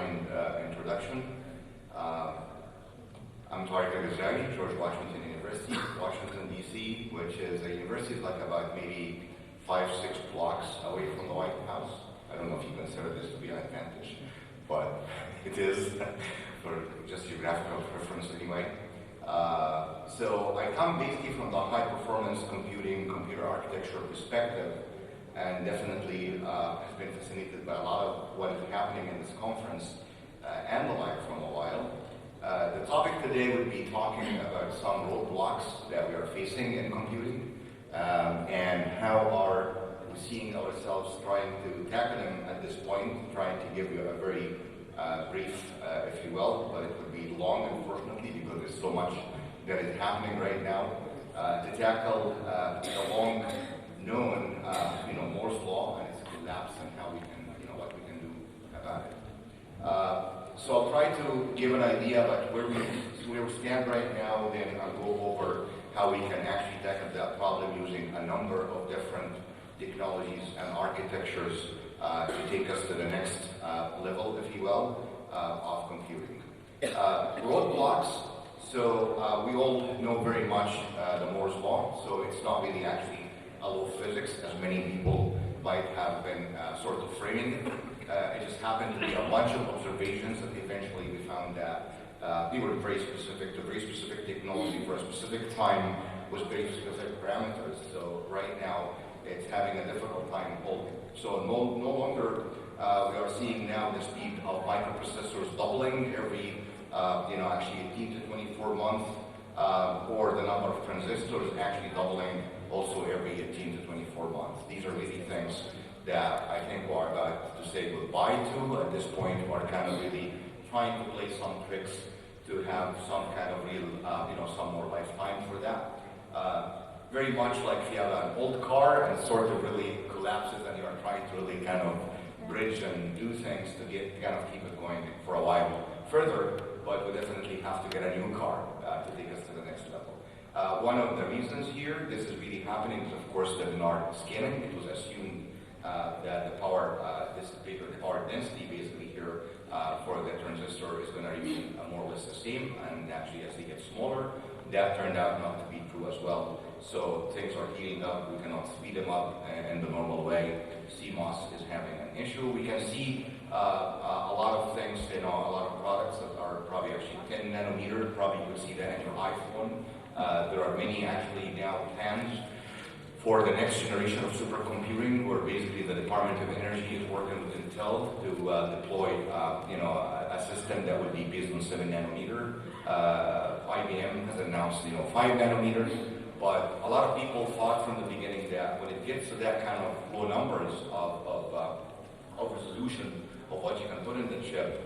kind introduction. I'm Tarek El-Ghazanwi, George Washington University, Washington, D.C., which is a university like about maybe 5-6 blocks away from the White House. I don't know if you consider this to be an advantage, but it is for just geographical preference anyway. So I come basically from the high-performance computing, computer architecture perspective, and definitely has been fascinated by a lot of what is happening in this conference and the like from a while. The topic today would be talking about some roadblocks that we are facing in computing and how are we seeing ourselves trying to tackle them at this point, trying to give you a very brief, if you will, but it would be long, unfortunately, because there's so much that is happening right now to tackle the long-known, Moore's law and its collapse and how we can, what we can do about it. So I'll try to give an idea about where we stand right now, then I'll go over how we can actually tackle that problem using a number of different technologies and architectures to take us to the next level, if you will, of computing. Roadblocks, so we all know very much the Moore's law, so it's not really actually a law of physics, as many people might have been sort of framing it. It just happened to be a bunch of observations that eventually we found that they were very specific to very specific technology for a specific time with very specific parameters. So right now, it's having a difficult time holding. So no longer we are seeing now the speed of microprocessors doubling every, actually 18 to 24 months, or the number of transistors actually doubling also every 18 to 24 months. These are really things that I think we're about to say goodbye to at this point. We're kind of really trying to play some tricks to have some kind of real, some more lifetime for that. Very much like if you have an old car and it sort of really collapses and you are trying to really kind of bridge and do things to kind of keep it going for a while further, but we definitely have to get a new car to take us to the next level. One of the reasons here this is really happening is, of course, the Denard scaling. It was assumed that the power, the power density basically here for the transistor is going to remain more or less the same, and actually as they get smaller, that turned out not to be true as well. So things are heating up, we cannot speed them up in the normal way. CMOS is having an issue. We can see a lot of things, a lot of products that are probably actually 10 nanometer, probably you could see that in your iPhone. There are many actually now plans for the next generation of supercomputing, where basically the Department of Energy is working with Intel to deploy, a system that would be based on 7 nanometer. IBM has announced, 5 nanometers, but a lot of people thought from the beginning that when it gets to that kind of low numbers of resolution of what you can put in the chip,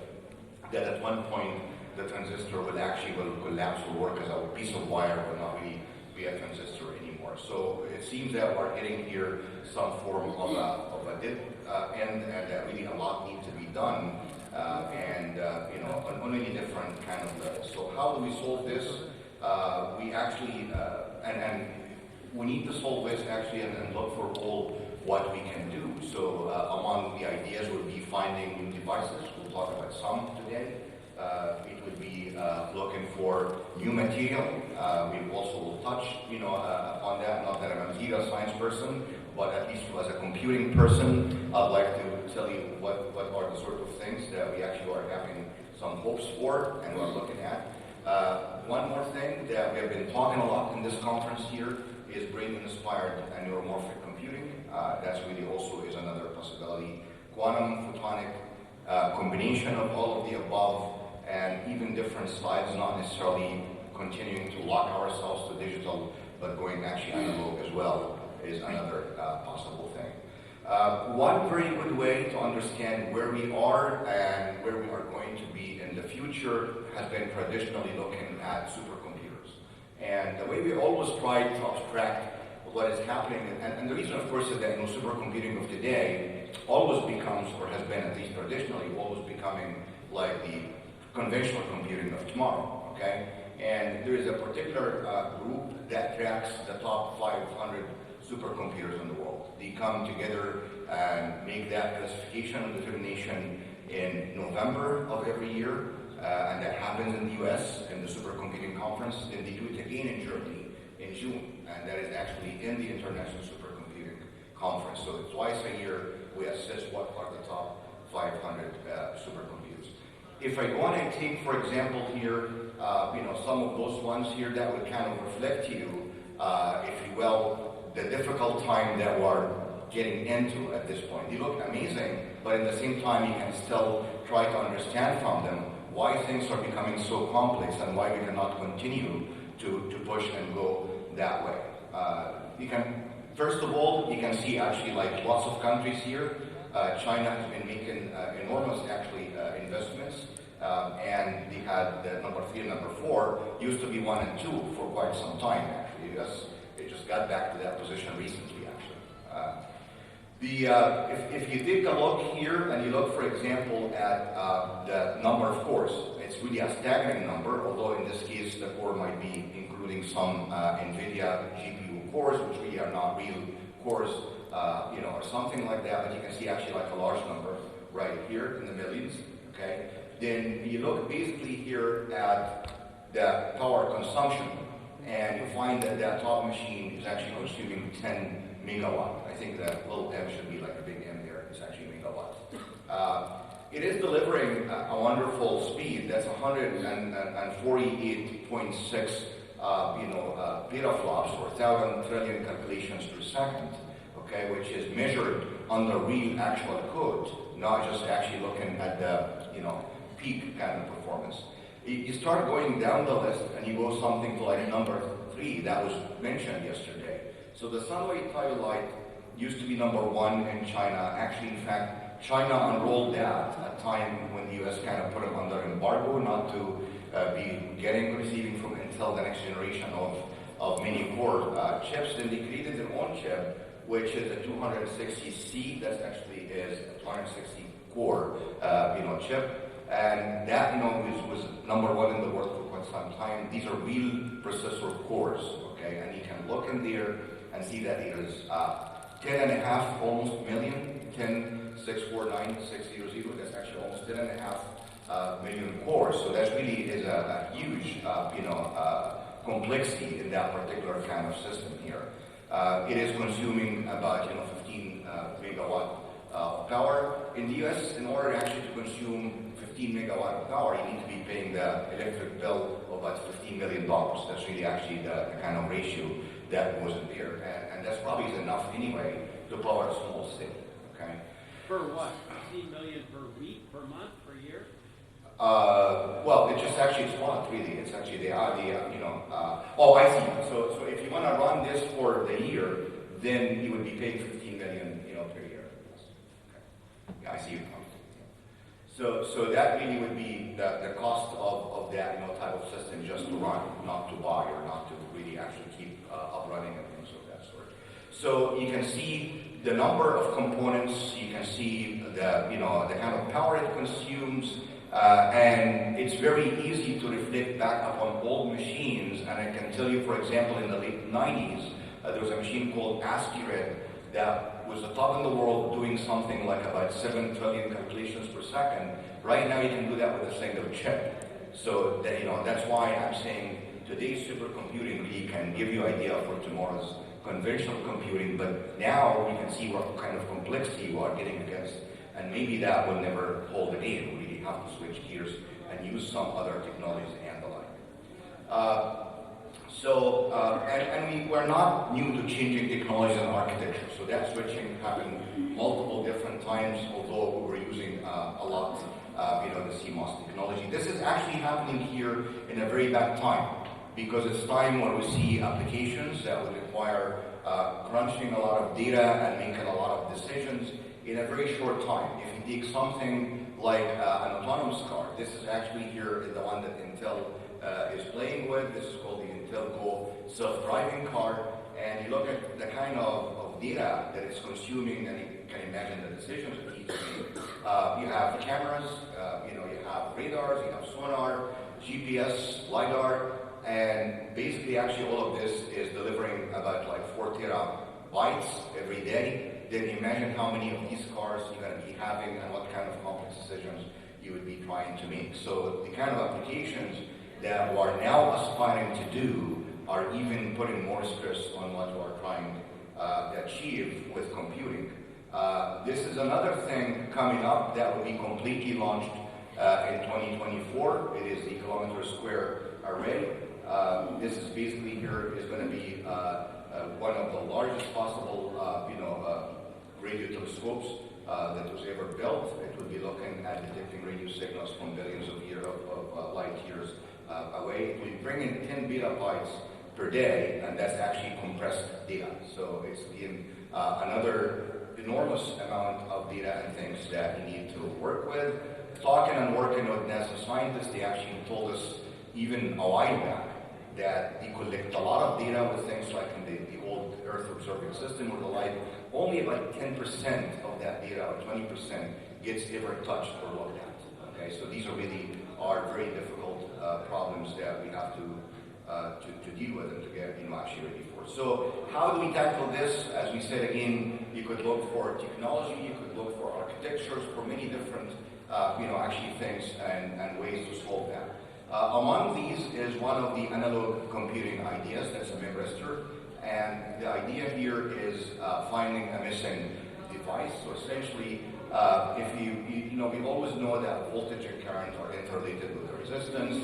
that at one point the transistor will collapse, will work as a piece of wire, will not really be a transistor anymore. So it seems that we're hitting here some form of a dip end, and that really a lot needs to be done, on many different kind of levels. So how do we solve this? We actually, and we need to solve this actually and look for all what we can do. So among the ideas would be finding new devices. We'll talk about some today. It would be looking for new material. We also will touch, on that. Not that I'm a material science person, but at least as a computing person, I'd like to tell you what are the sort of things that we actually are having some hopes for and we're looking at. One more thing that we have been talking a lot in this conference here is brain-inspired and neuromorphic computing. That's really also is another possibility. Quantum, photonic, combination of all of the above, and even different slides, not necessarily continuing to lock ourselves to digital, but going actually analog as well is another possible thing. One very good way to understand where we are and where we are going to be in the future has been traditionally looking at supercomputers. And the way we always try to abstract what is happening, and the reason, of course, is that supercomputing of today always becomes, or has been at least traditionally, always becoming like the conventional computing of tomorrow, okay? And there is a particular group that tracks the top 500 supercomputers in the world. They come together and make that classification and determination in November of every year, and that happens in the US in the supercomputing conference. Then they do it again in Germany in June, and that is actually in the International Supercomputing Conference. So twice a year we assess what are the top 500 supercomputers. If I go on and take, for example, here, some of those ones here, that would kind of reflect to you, if you will, the difficult time that we're getting into at this point. They look amazing, but at the same time, you can still try to understand from them why things are becoming so complex and why we cannot continue to push and go that way. First of all, you can see actually like lots of countries here. China has been making enormous investments, and they had the number 3 and number 4 used to be 1 and 2 for quite some time actually. It just got back to that position recently actually. If you take a look here and you look, for example, at the number of cores, it's really a staggering number, although in this case the core might be including some NVIDIA GPU cores, which really are not real cores, or something like that, but you can see actually like a large number right here in the millions, okay? Then you look basically here at the power consumption, and you find that that top machine is actually consuming 10 megawatt. I think that little m should be like a big M there. It's actually megawatt. It is delivering a wonderful speed. That's 148.6 petaflops or 1,000 trillion calculations per second, okay, which is measured on the real actual code, not just actually looking at the peak kind of performance. You start going down the list and you go something to like number 3 that was mentioned yesterday. So the sunlight tile light used to be number 1 in China. Actually, in fact, China unrolled that at a time when the US kind of put them under embargo not to be receiving from Intel the next generation of mini core chips. Then they created their own chip, which is a 260C. That actually is a 260 core chip. And that was number 1 in the world for quite some time. These are real processor cores, okay? And you can look in there and see that it is 10.5 almost million, 10,649,600. That's actually almost 10.5 million cores. So that really is a huge complexity in that particular kind of system here. It is consuming about 15 megawatt of power. In the US, in order actually to consume 15 megawatt of power, you need to be paying the electric bill of about $15 million. That's really actually the kind of ratio that wasn't there. And that's probably enough anyway to power a small city, okay? For what? 15 million per week, per month, per year? Well, it's just actually, it's one, really. It's actually the I see. So if you want to run this for the year, then you would be paying 15 million, per year. Okay. Yeah, I see your point. So that really would be the cost of that, type of system just to run, not to buy or not to really actually keep up running and things of that sort. So you can see the number of components, you can see the kind of power it consumes, and it's very easy to reflect back upon old machines. And I can tell you, for example, in the late 90s, there was a machine called AKtU that was the top in the world, doing something like about 7 trillion calculations per second. Right now you can do that with a single chip. So that's why I'm saying today's supercomputing really can give you an idea for tomorrow's conventional computing, but now we can see what kind of complexity we are getting against, and maybe that will never hold again. We really have to switch gears and use some other technologies and the like. We're not new to changing technologies and architecture. So that switching happened multiple different times, although we were using a lot, the CMOS technology. This is actually happening here in a very bad time, because it's time where we see applications that would require crunching a lot of data and making a lot of decisions in a very short time. If you take something like an autonomous car, this is actually here the one that Intel is playing with. This is called the Intel Go self-driving car, and you look at the kind of data that it's consuming, and you can imagine the decisions it needs to make. You have cameras, you have radars, you have sonar, GPS, LiDAR, and basically actually all of this is delivering about like 4 terabytes every day. then imagine how many of these cars you're going to be having and what kind of complex decisions you would be trying to make. So the kind of applications that we are now aspiring to do are even putting more stress on what we are trying to achieve with computing. This is another thing coming up that will be completely launched in 2024. It is the kilometer square array. This is basically here is going to be one of the largest possible radio telescopes that was ever built. It will be looking at detecting radio signals from billions of light years away. It will bring in 10 petabytes per day, and that's actually compressed data. So it's been another enormous amount of data and things that you need to work with. Talking and working with NASA scientists, they actually told us even a while back that they collect a lot of data with things like in the old Earth observing system or the like. Only about 10% of that data, or 20%, gets ever touched or looked at. Okay, so these are really very difficult problems that we have to deal with and to get actually ready for. So how do we tackle this? As we said again, you could look for technology, you could look for architectures, for many different actually things and ways to solve that. Among these is one of the analog computing ideas, that's a memristor, and the idea here is finding a missing device. So essentially, if we always know that voltage and current are interrelated with the resistance.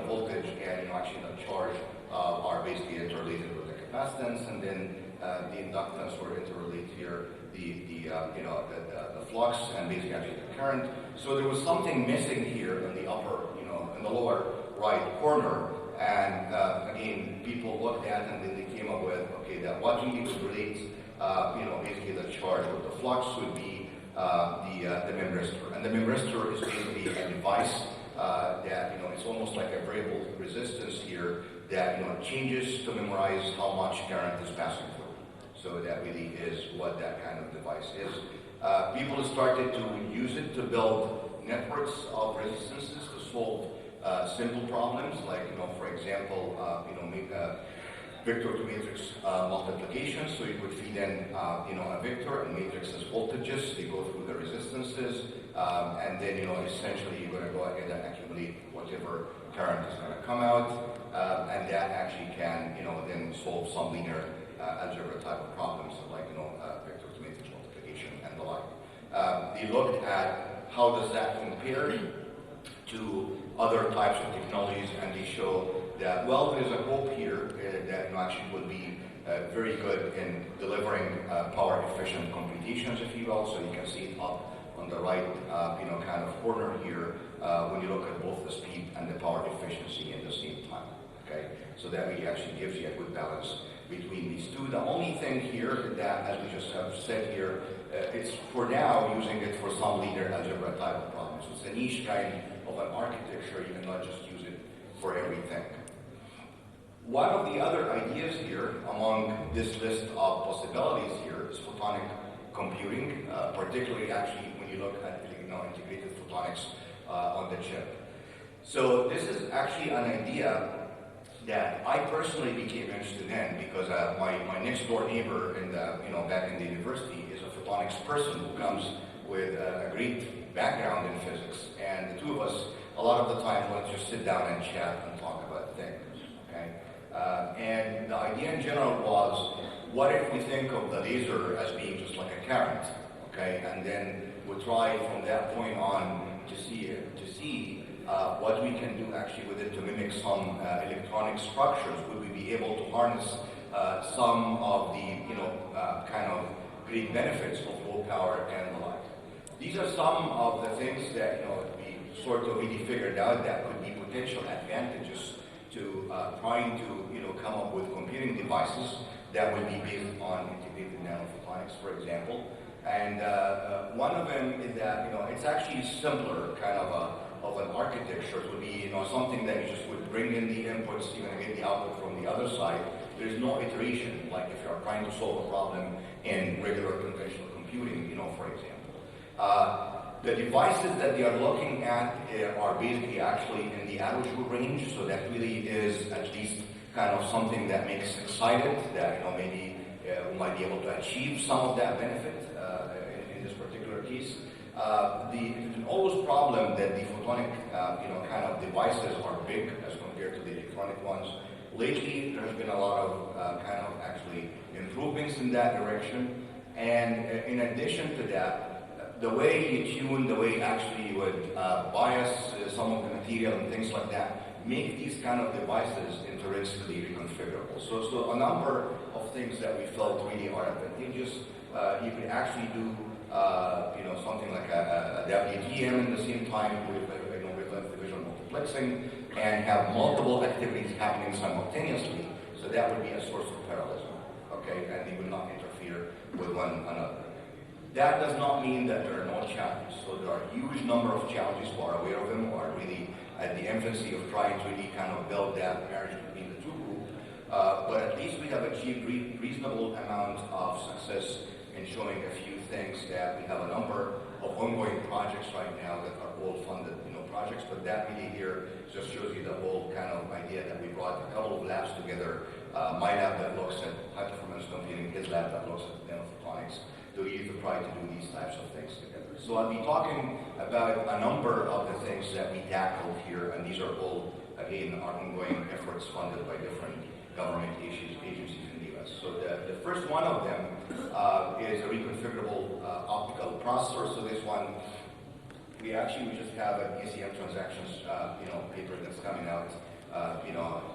Voltage and actually the charge are basically interrelated with the capacitance, and then the inductance were interrelated here, the flux and basically actually the current. So there was something missing here in the upper, in the lower right corner, and again, people looked at and then they came up with, okay, that what really would relate, basically the charge with the flux would be the memristor. And the memristor is basically a device that, it's almost like a variable resistance here that, changes to memorize how much current is passing through. So that really is what that kind of device is. People started to use it to build networks of resistances to solve simple problems, like, for example, make a vector to matrix multiplication. So you could feed in, a vector and matrix's voltages. They go through the resistances, and then, essentially you're going to go ahead and accumulate whatever current is going to come out, and that actually can, then solve some linear algebra type of problems, like, vector to matrix multiplication and the like. They looked at how does that compare to other types of technologies, and they show that, well, there's a hope here that actually would be very good in delivering power-efficient computations, if you will. So you can see it up on the right, kind of corner here when you look at both the speed and the power efficiency at the same time. Okay, so that really actually gives you a good balance between these two. The only thing here that, as we just have said here, it's for now using it for some linear algebra type of problems. It's a niche kind of an architecture. You cannot just use it for everything. One of the other ideas here among this list of possibilities here is photonic computing, particularly actually when you look at integrated photonics on the chip. So this is actually an idea that I personally became interested in because my next door neighbor in the back in the university is a photonics person who comes with a great background in physics, and the two of us a lot of the time want to just sit down and chat and talk about things. Okay, and the idea in general was, what if we think of the laser as being just like a current? Okay, and then we try from that point on to see what we can do actually with it to mimic some electronic structures. Would we be able to harness some of the kind of great benefits of low power and the like? These are some of the things that we sort of really figured out that could be potential advantages to trying to come up with computing devices that would be based on integrated nanophotonics, for example. And one of them is that it's actually simpler kind of an architecture. It would be something that you just would bring in the inputs, you're going to get the output from the other side. There's no iteration, like if you're trying to solve a problem in regular conventional computing, for example. The devices that they are looking at are basically actually in the AKtU range, so that really is at least kind of something that makes us excited, that maybe we might be able to achieve some of that benefit in this particular case. It's an always problem that the photonic kind of devices are big as compared to the electronic ones. Lately, there's been a lot of kind of actually improvements in that direction. And in addition to that, the way you tune, the way actually you would bias some of the material and things like that, make these kind of devices intrinsically reconfigurable. So a number of things that we felt really are advantageous. You could actually do something like a WDM at the same time with length division multiplexing and have multiple activities happening simultaneously. So that would be a source of parallelism, okay? And they would not interfere with one another. That does not mean that there are no challenges. So there are a huge number of challenges. We are aware of them. We are really at the infancy of trying to really kind of build that marriage between the two groups. But at least we have achieved reasonable amount of success in showing a few things. That we have a number of ongoing projects right now that are all funded, projects. But that really here just shows you the whole kind of idea that we brought a couple of labs together. My lab that looks at high performance computing, his lab that looks at nanophotonics, to really try to do these types of things together. So I'll be talking about a number of the things that we tackled here, and these are all, again, our ongoing efforts funded by different government agencies in the US. So the first one of them is a reconfigurable optical processor. So this one, we just have an ECM transactions, paper that's coming out,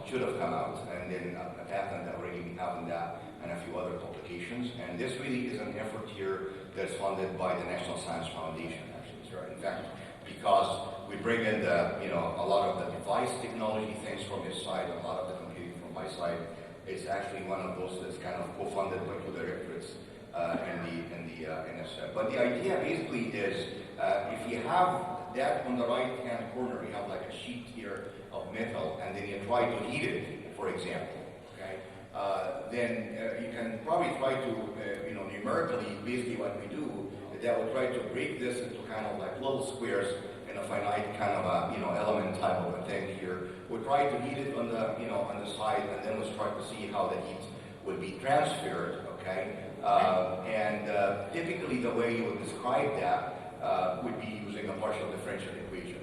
should have come out, and then a patent that already we have on that, and a few other publications. And this really is an effort here that's funded by the National Science Foundation, actually. So in fact, because we bring in a lot of the device technology things from his side, and a lot of the computing from my side, it's actually one of those that's kind of co-funded by two directorates in the NSF. But the idea basically is, if you have that on the right-hand corner, you have like a sheet here of metal, and then you try to heat it, for example, okay? Then you can probably try to, numerically, basically what we do, that will try to break this into kind of like little squares in a finite kind of element type of a thing here. We'll try to heat it on the side, and then we'll try to see how the heat would be transferred, okay? Typically the way you would describe that would be using a partial differential equation,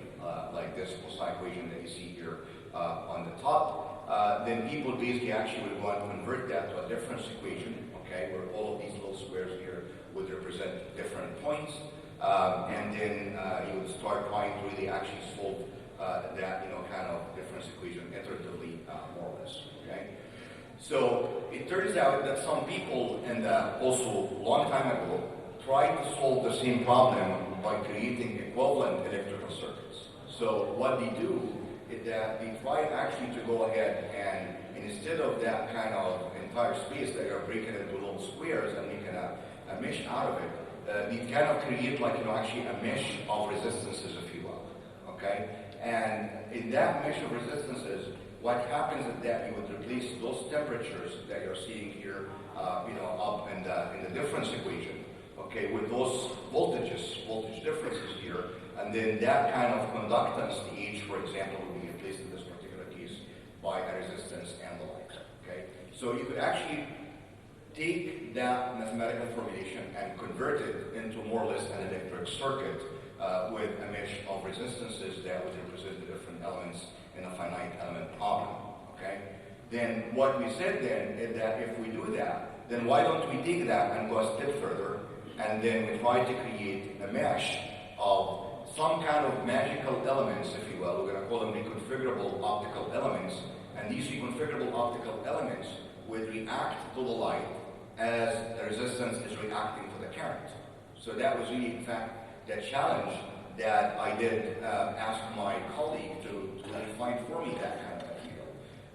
like this psi equation that you see here on the top. Then people basically actually would want to convert that to a difference equation, okay, where all of these little squares here would represent different points. And then you would start trying to really actually solve that, kind of difference equation iteratively, more or less, okay? So it turns out that some people, and also a long time ago, tried to solve the same problem by creating equivalent electrical circuits. So what they do is that they try actually to go ahead and instead of that kind of entire space that you're breaking into little squares and making a mesh out of it, they kind of create like, actually a mesh of resistances, if you will, okay? And in that mesh of resistances, what happens is that you would replace those temperatures that you're seeing here, up in the difference equation, okay, with those voltage differences here, and then that kind of conductance, the H, for example, would be replaced in this particular case by a resistance and the like, okay? So you could actually take that mathematical formulation and convert it into more or less an electric circuit with a mesh of resistances that would represent the different elements in a finite element problem, okay? Then what we said then is that if we do that, then why don't we take that and go a step further, and then we try to create a mesh of some kind of magical elements, if you will. We're going to call them reconfigurable optical elements, and these reconfigurable optical elements would react to the light as the resistance is reacting to the current. So that was really, in fact, the challenge that I did ask my colleague to find for me that kind of material.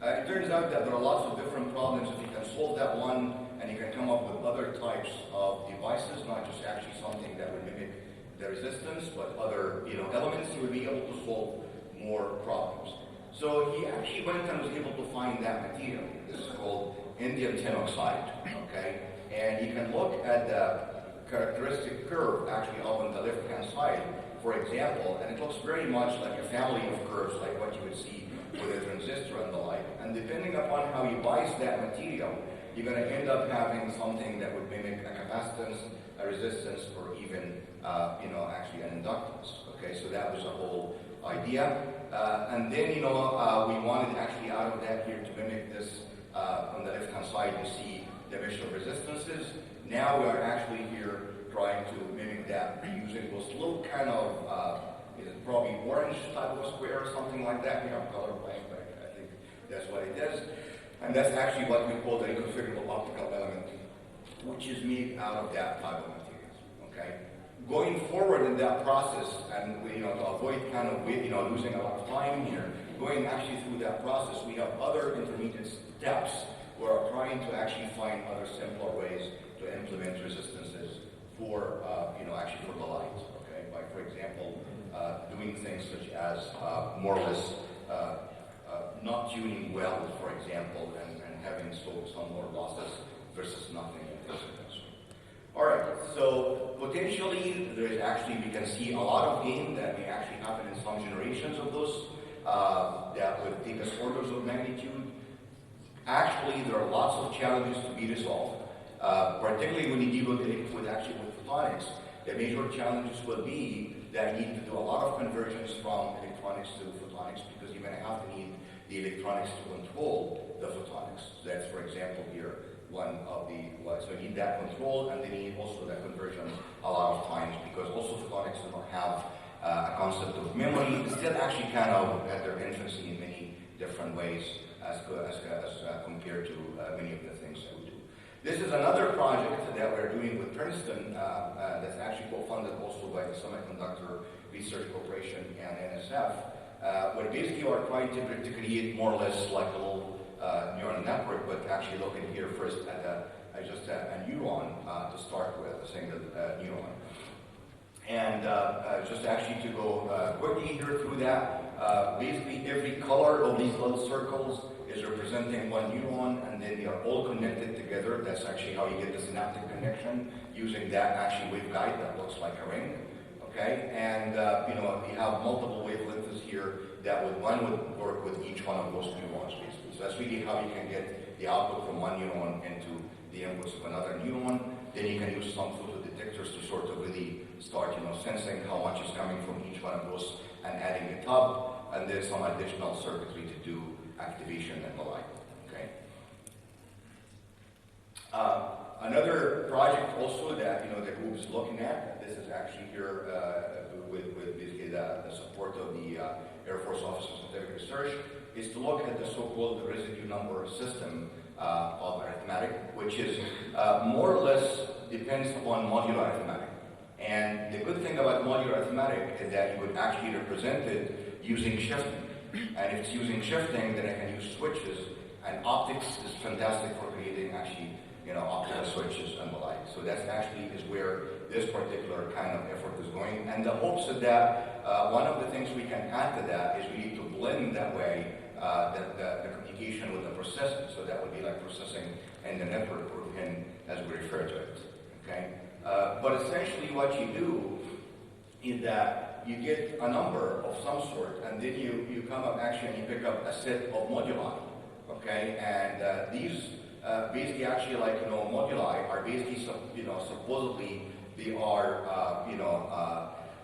It turns out that there are lots of different problems. If you can solve that one, and you can come up with other types of devices, not just actually something that would mimic the resistance, but other elements, you would be able to solve more problems. So he actually went and was able to find that material. This is called indium tin oxide, okay? And you can look at the characteristic curve actually up on the left-hand side, for example, and it looks very much like a family of curves like what you would see with a transistor and the like. And depending upon how you bias that material, you're going to end up having something that would mimic a capacitance, a resistance, or even, actually an inductance. Okay, so that was the whole idea. And then, we wanted actually out of that here to mimic this. On the left-hand side, you see the measure of resistances. Now we are actually here trying to mimic that using those little kind of, probably orange type of a square or something like that. We have colorblind, but I think that's what it is. And that's actually what we call the reconfigurable optical element, which is made out of that type of materials. Okay. Going forward in that process, and to avoid kind of losing a lot of time here, going actually through that process, we have other intermediate steps. We're trying to actually find other simpler ways to implement resistances for actually for the light. Okay, by for example, doing things such as more or less not tuning well, for example, and having some more losses versus nothing. All right, so potentially there is actually, we can see a lot of gain that may actually happen in some generations of those that would take us orders of magnitude. Actually, there are lots of challenges to be resolved, particularly when you deal with photonics. The major challenges will be that you need to do a lot of conversions from electronics to photonics because you're going to have to need the electronics to control the photonics. So that's, for example, here. So you need that control, and then you need also that conversion a lot of times because also photonics do not have a concept of memory. It's still actually kind of at their infancy in many different ways as compared to many of the things that we do. This is another project that we're doing with Princeton that's actually co-funded also by the Semiconductor Research Corporation and NSF, where basically we're trying to create more or less like a little neural network, but actually looking here first at just a neuron to start with, a single neuron. And just actually to go quickly here through that, basically every color of these little circles is representing one neuron, and then they are all connected together. That's actually how you get the synaptic connection using that actually waveguide that looks like a ring. Okay, and we have multiple wavelengths here that would work with each one of those neurons basically. So that's really how you can get the output from one neuron into the inputs of another neuron. Then you can use some photodetectors to sort of really start, sensing how much is coming from each one of those and adding it up. And there's some additional circuitry to do activation and the like. Okay. Another project also that the group is looking at. This is actually here with basically the support of the Air Force Office of Scientific Research, is to look at the so-called residue number system of arithmetic, which is more or less depends upon modular arithmetic. And the good thing about modular arithmetic is that you could actually represent it using shifting. And if it's using shifting, then I can use switches. And optics is fantastic for creating actually, optical switches and the like. So that's actually is where this particular kind of effort is going. And the hopes of that, one of the things we can add to that is we need to blend that way the communication with the processing. So that would be like processing in the network or in, as we refer to it. Okay. But essentially what you do is that you get a number of some sort, and then you come up actually and you pick up a set of moduli. Okay, and these basically actually like moduli are basically supposedly they are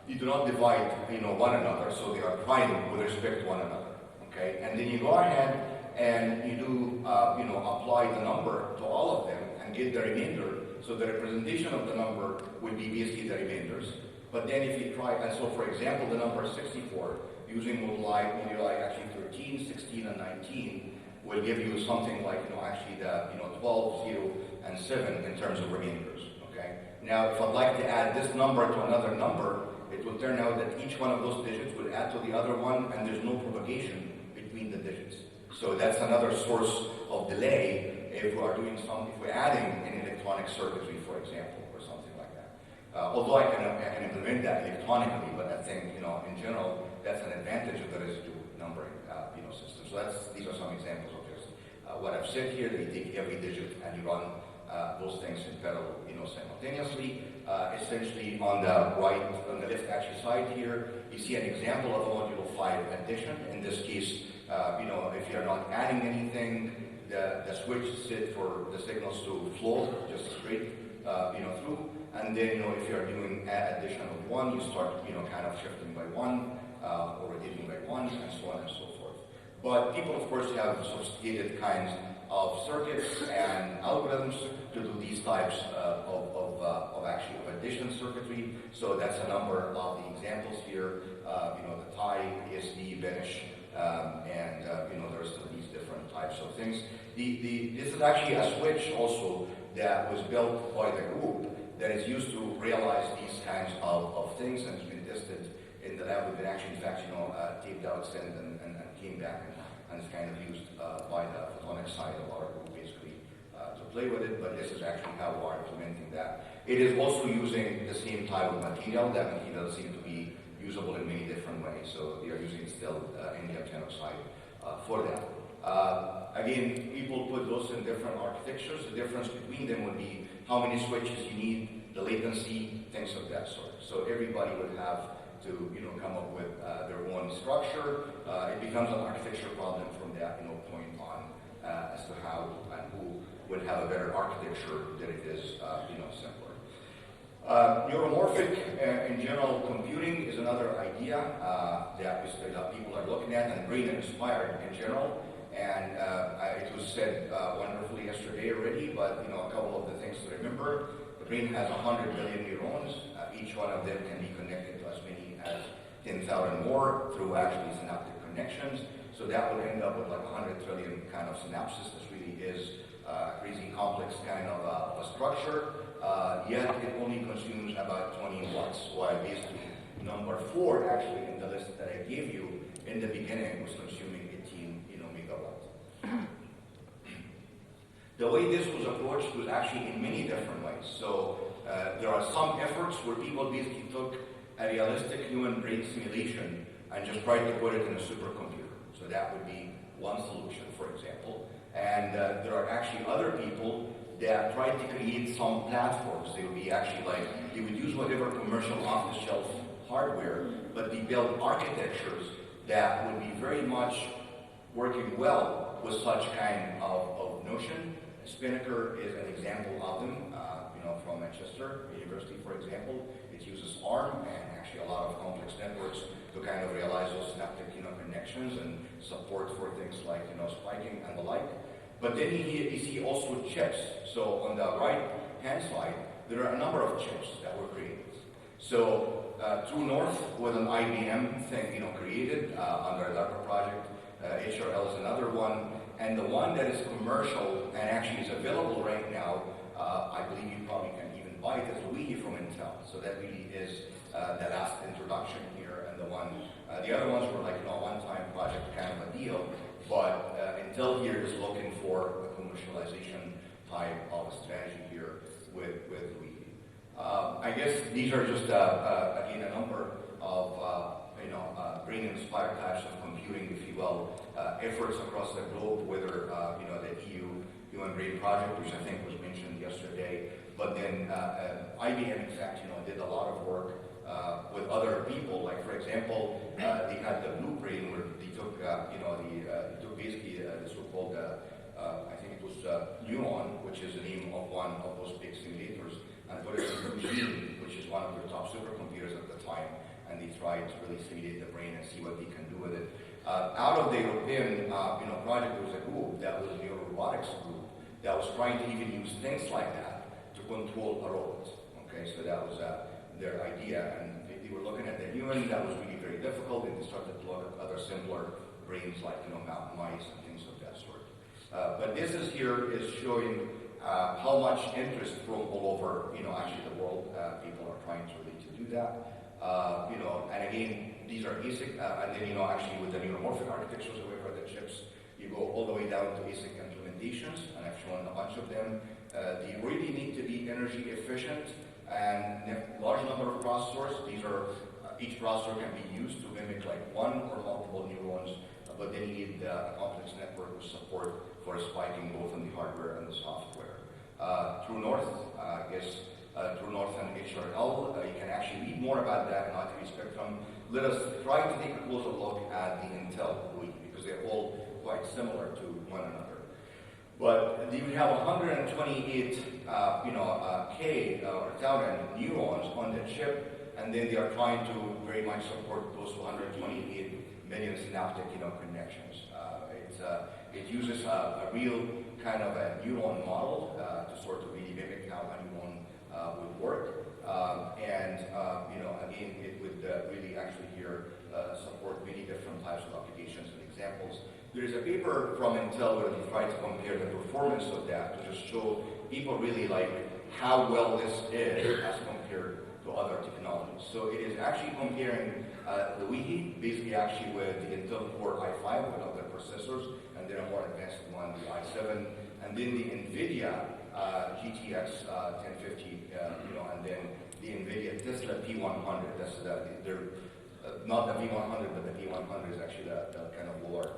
you do not divide one another, so they are prime with respect to one another. Okay, and then you go ahead and you do apply the number to all of them and get the remainder. So the representation of the number would be basically the remainders. But then if you try, and so for example, the number 64 using moduli actually 13, 16, and 19 will give you something like actually the 12, 0, and 7 in terms of remainders. Okay. Now, if I'd like to add this number to another number, it will turn out that each one of those digits would add to the other one, and there's no propagation between the digits. So that's another source of delay if we're adding an electronic circuitry, for example, or something like that. Although I can implement that electronically, but I think in general that's an advantage of the residue numbering system. So these are some examples of just what I've said here. That you take every digit and you run those things in parallel, simultaneously. Essentially, on the left actual side here, you see an example of a modulo 5 addition. In this case, if you're not adding anything, the switch sit for the signals to flow just straight, through. And then, if you're doing addition of one, you start, kind of shifting by one, or rotating by one, and so on and so forth. But people, of course, have sophisticated kinds of circuits and algorithms to do these types of addition circuitry. So that's a number of the examples here. The tie, ESD, Benish, and there's these different types of things. This is actually a switch also that was built by the group that is used to realize these kinds of things, and has been tested in the lab. We've been actually, in fact, taped out, sent, and came back, and it's kind of used by the photonic side of our group, basically, to play with it. But this is actually how we are implementing that. It is also using the same type of material. That material seems to be usable in many different ways. So they are using still indium tenoxide for that. Again, people put those in different architectures. The difference between them would be how many switches you need, the latency, things of that sort. So everybody would have to come up with their own structure. It becomes an architecture problem from that point on as to how and who would have a better architecture than it is simpler. Neuromorphic in general computing is another idea that people are looking at, and brain inspired in general. And it was said wonderfully yesterday already, but a couple of the things to remember. The brain has 100 billion neurons. Each one of them can be connected to as many as 10,000 more through actually synaptic connections. So that would end up with like 100 trillion kind of synapses. This really is a crazy complex kind of a structure. Yet it only consumes about 20 watts, while basically number 4 actually in the list that I gave you in the beginning was consuming 18 megawatt. The way this was approached was actually in many different ways. So there are some efforts where people basically took a realistic human brain simulation and just tried to put it in a supercomputer. So that would be one solution, for example. And there are actually other people that tried to create some platforms. They would be actually they would use whatever commercial off-the-shelf hardware, but they build architectures that would be very much working well with such kind of notion. Spinnaker is an example of them, from Manchester University, for example. It uses ARM and actually a lot of complex networks to kind of realize those synaptic, connections and support for things like, spiking and the like. But then you see also chips. So on the right-hand side, there are a number of chips that were created. So True North was an IBM thing, created under a DARPA project. HRL is another one. And the one that is commercial and actually is available right now, I believe you probably can even buy it, is Luigi from Intel. So that really is the last introduction here. And the other ones were like a one-time project kind of a deal. But Intel here is looking for a commercialization type of a strategy here with Luigi. I guess these are just again a number of brain-inspired types of computing, if you will, efforts across the globe, whether the EU Human Brain Project, which I think was mentioned yesterday, but then IBM, in fact, did a lot of work with other people. Like, for example, they had the Blue Brain, where they took, they took basically the so-called, I think it was Neon, which is the name of one of those big simulators, and put it in Eugene, which is one of their top supercomputers at the time, and they tried to really simulate the brain and see what they can do with it. Out of the European project, there was a group that was a neurorobotics group that was trying to even use things like that to control a robot. Okay, so that was their idea, and they were looking at the human. That was really very difficult, and they started to look at other simpler brains like mountain mice and things of that sort. But this is showing how much interest from all over actually the world. People are trying to really to do that. And again, these are ASIC, and then actually with the neuromorphic architectures, however, the chips, you go all the way down to ASIC implementations, and I've shown a bunch of them. They really need to be energy efficient and large number of processors. These are each processor can be used to mimic like one or multiple neurons, but then you need a complex network with support for spiking both on the hardware and the software. True North, True North and HRL, you can actually read more about that in IC3A Spectrum. Let us try to take a closer look at the Intel, because they're all quite similar to one another. But you have 128, K or 1,000 neurons on the chip, and then they are trying to very much support those 128 million synaptic, connections. It uses a real kind of a neuron model to sort of really mimic how a neuron would work. Again, it would really actually here support many different types of applications and examples. There is a paper from Intel where they try to compare the performance of that to just show people really like how well this is as compared to other technologies. So it is actually comparing the Wi-Fi basically actually with the Intel Core i5 with other processors, and then a more advanced one, the i7, and then the NVIDIA GTX 1050, and then the NVIDIA Tesla P100. That's not the V100, but the P100 is actually the kind of lower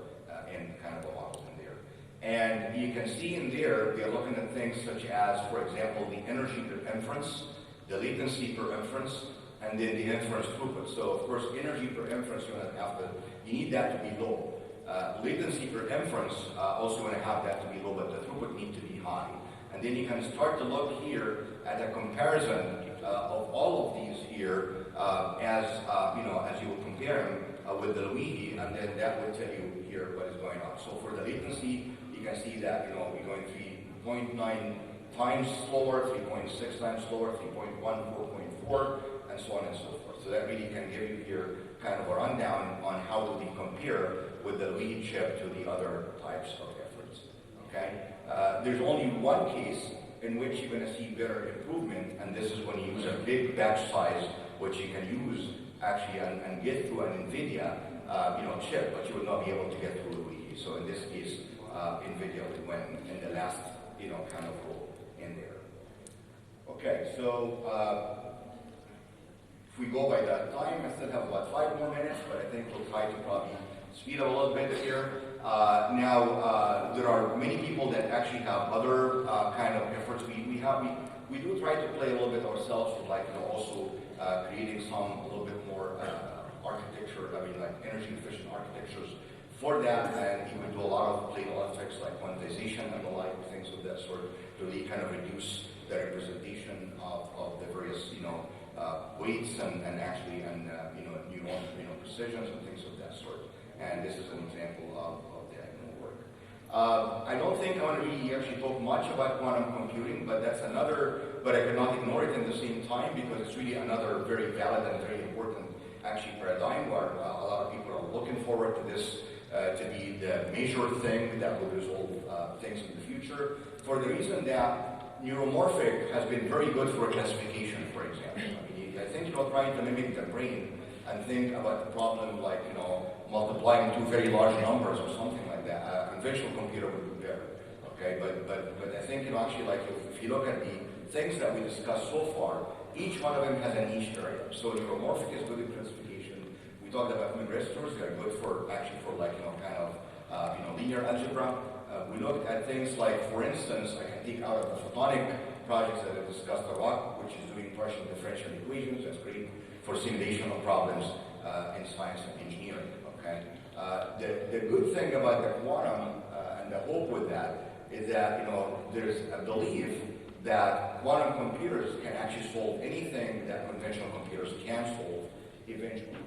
end kind of a model in there. And you can see in there, they're looking at things such as, for example, the energy per inference, the latency per inference, and then the inference throughput. So, of course, energy per inference, you need that to be low. Latency per inference, also want to have that to be low, but the throughput needs to be high. And then you can start to look here at a comparison of all of these here as you would compare them with the Wi-Fi, and then that will tell you here what is going on. So for the latency, you can see that we're going 3.9 times slower, 3.6 times slower, 3.1, 4.4, and so on and so forth. So that really can give you here kind of a rundown on how do we compare with the lead chip to the other types of efforts. Okay, there's only one case in which you're going to see better improvement, and this is when you use a big batch size, which you can use actually and get through an NVIDIA chip, but you will not be able to get through the Wi-Fi. So in this case, NVIDIA would win in the last kind of role in there. Okay, so if we go by that time, I still have about 5 more minutes, but I think we'll try to probably speed up a little bit here. Now, there are many people that actually have other kind of efforts. We do try to play a little bit ourselves with also creating a little bit more architecture, like energy efficient architectures for that, and you would do a lot of playable effects like quantization and the like, things of that sort, to really kind of reduce the representation of the various weights and neuron precisions and things of that sort. And this is an example of that work. I don't think I want to really actually talk much about quantum computing, but I cannot ignore it in the same time because it's really another very valid and very important actually paradigm where a lot of people are looking forward to this to be the major thing that will resolve things in the future, for the reason that neuromorphic has been very good for classification, for example. I think trying to mimic the brain and think about the problem like, multiplying 2 very large numbers or something like that. A conventional computer would do better, okay? But I think, actually, like, if you look at the things that we discussed so far, each one of them has a niche area. So neuromorphic is good in classification. We talked about Huygens registers. They're good for, linear algebra. We looked at things like, for instance, I can take out of the photonic projects that I discussed a lot, which is doing partial differential equations. That's great for simulation of problems in science and engineering. Okay. The good thing about the quantum and the hope with that is that there's a belief that quantum computers can actually solve anything that conventional computers can solve eventually.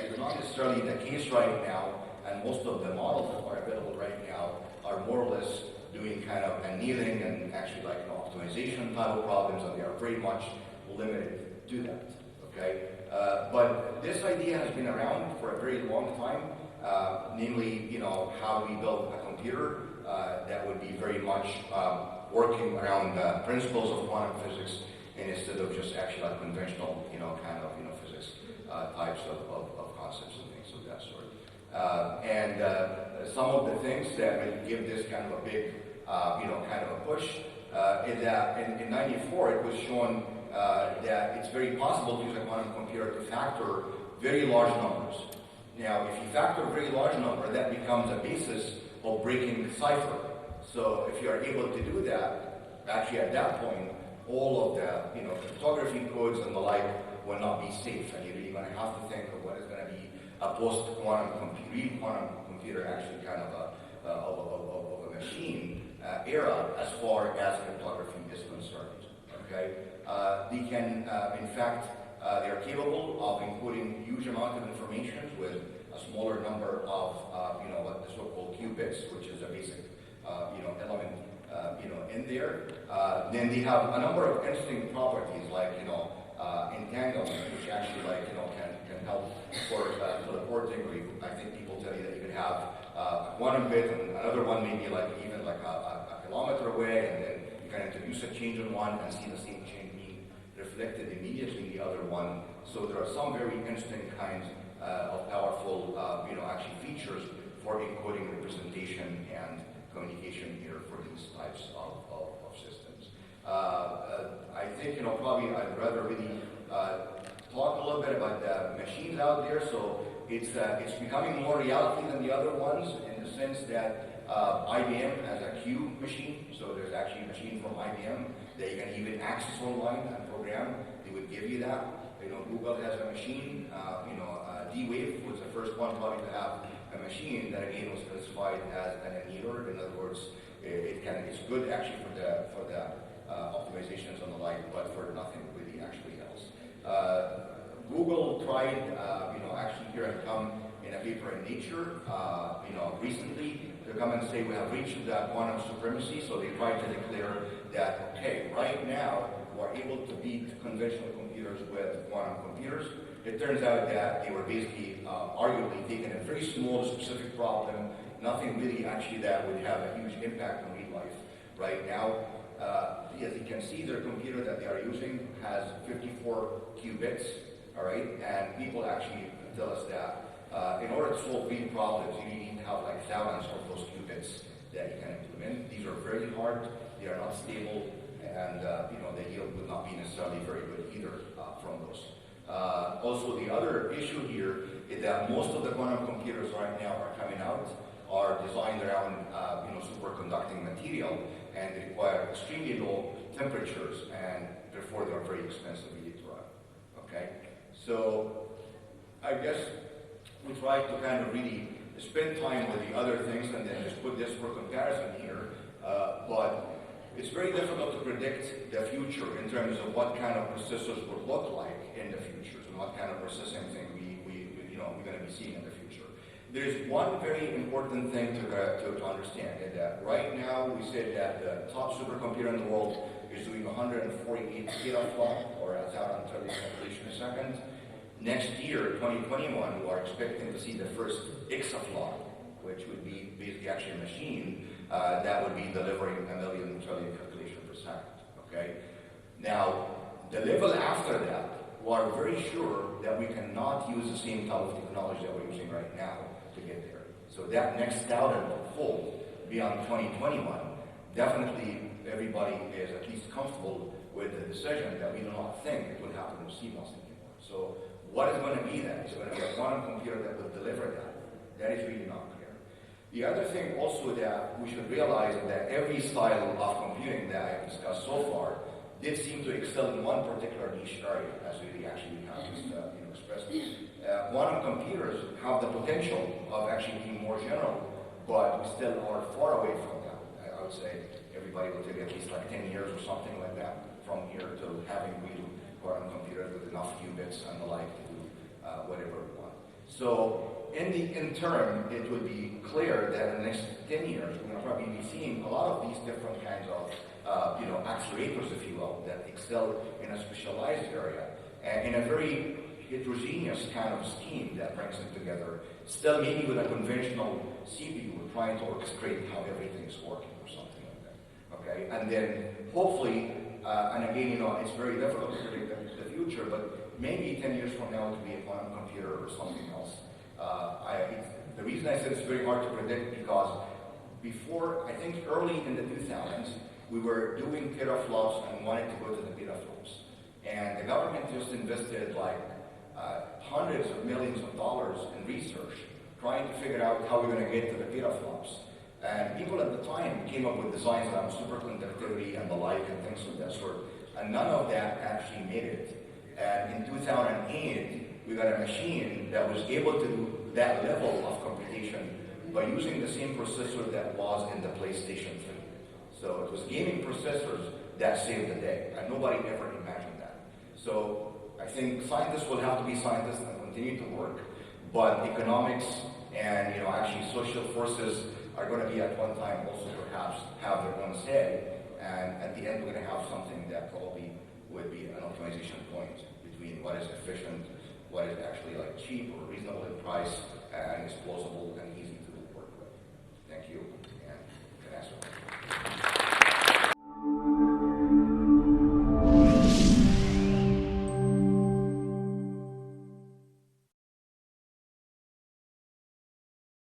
It's not necessarily the case right now, and most of the models that are available right now are more or less doing kind of annealing and actually optimization type of problems, and they are very much limited to that. Okay, but this idea has been around for a very long time. Namely, how we build a computer that would be very much working around principles of quantum physics, and instead of just actually conventional, physics types of concepts and things of that sort. And some of the things that will give this kind of a big, kind of a push is that in '94 it was shown that it's very possible to use a quantum computer to factor very large numbers. Now, if you factor a very large number, that becomes a basis of breaking cipher. So if you are able to do that, actually at that point, all of the cryptography codes and the like will not be safe, and you're really going to have to think of what is going to be a post-quantum computer, actually kind of a machine, era as far as cryptography is concerned. Okay, they can, in fact, they are capable of encoding huge amount of information with a smaller number of, what the so-called qubits, which is a basic, element, in there. Then they have a number of interesting properties like, entanglement, which actually, can help for teleporting. Or I think people tell you that you can have a quantum bit and another one maybe even a kilometer away, and then you can introduce a change in one and see the same change being reflected immediately in the other one. So there are some very interesting kinds of powerful, actually features for encoding representation and communication here for these types of systems. I think, probably I'd rather really talk a little bit about the machines out there. So it's becoming more reality than the other ones in the sense that IBM has a Q machine. So there's actually a machine from IBM that you can even access online and program. They would give you that. Google has a machine. D-Wave was the first one probably to have a machine that again was classified as an annealer. In other words, it's good actually for the optimizations and the like, but for nothing really actually else. Google tried, actually here and come in a paper in Nature, recently to come and say we have reached the quantum supremacy. So they tried to declare that, okay, right now we're able to beat conventional computers with quantum computers. It turns out that they were basically, arguably taking a very small specific problem, nothing really actually that would have a huge impact on real life. Right now, as you can see, their computer that they are using has 54 qubits, all right? And people actually tell us that in order to solve real problems, you need to have thousands of those qubits that you can implement. These are very hard, they are not stable, and the yield would not be necessarily very good either from those. Also, the other issue here is that most of the quantum computers right now are coming out are designed around superconducting material, and they require extremely low temperatures, and therefore they're very expensive really to run. Okay, so I guess we try to kind of really spend time with the other things and then just put this for comparison here, but it's very difficult to predict the future in terms of what kind of processors would look like in the future and what kind of processing thing we're going to be seeing in the future. There's one very important thing to understand, is that right now we said that the top supercomputer in the world is doing 148 petaflop, or 1,030 calculation a second. Next year, 2021, we are expecting to see the first exaflop, which would be basically actually a machine that would be delivering 1 million trillion calculation per second. Okay. Now, the level after that, we are very sure that we cannot use the same type of technology that we're using right now to get there. So that next 1,000-fold beyond 2021, definitely everybody is at least comfortable with the decision that we do not think it will happen with CMOS anymore. So what is going to be that? Is it going to be a quantum computer that will deliver that? That is really not clear. The other thing also that we should realize is that every style of computing that I've discussed so far did seem to excel in one particular niche area, as we actually have expressed. Quantum computers have the potential of actually being more general, but we still are far away from that. I would say everybody will take at least 10 years or something like that from here to having real quantum computers with enough qubits and the like to do whatever we want. So in the interim, it would be clear that in the next 10 years, we're going to probably be seeing a lot of these different kinds of accelerators, if you will, that excel in a specialized area and in a very heterogeneous kind of scheme that brings them together. Still, maybe with a conventional CPU, we're trying to orchestrate how everything is working or something like that. Okay, and then hopefully, and again, it's very difficult to predict the future, but maybe 10 years from now, it will be a quantum computer or something else. The reason I said it's very hard to predict because before, I think early in the 2000s, we were doing teraflops and wanted to go to the petaflops. And the government just invested hundreds of millions of dollars in research trying to figure out how we're going to get to the petaflops. And people at the time came up with designs around superconductivity and the like and things of that sort. And none of that actually made it. And in 2008, we got a machine that was able to do that level of computation by using the same processor that was in the PlayStation 3. So it was gaming processors that saved the day, and nobody ever imagined that. So I think scientists will have to be scientists and continue to work, but economics and actually social forces are going to be at one time also perhaps have their own say, and at the end we're going to have something that probably would be an optimization point between what is efficient, what is actually like cheap or reasonable in price, and is plausible and easy to work with. Thank you, and you can answer.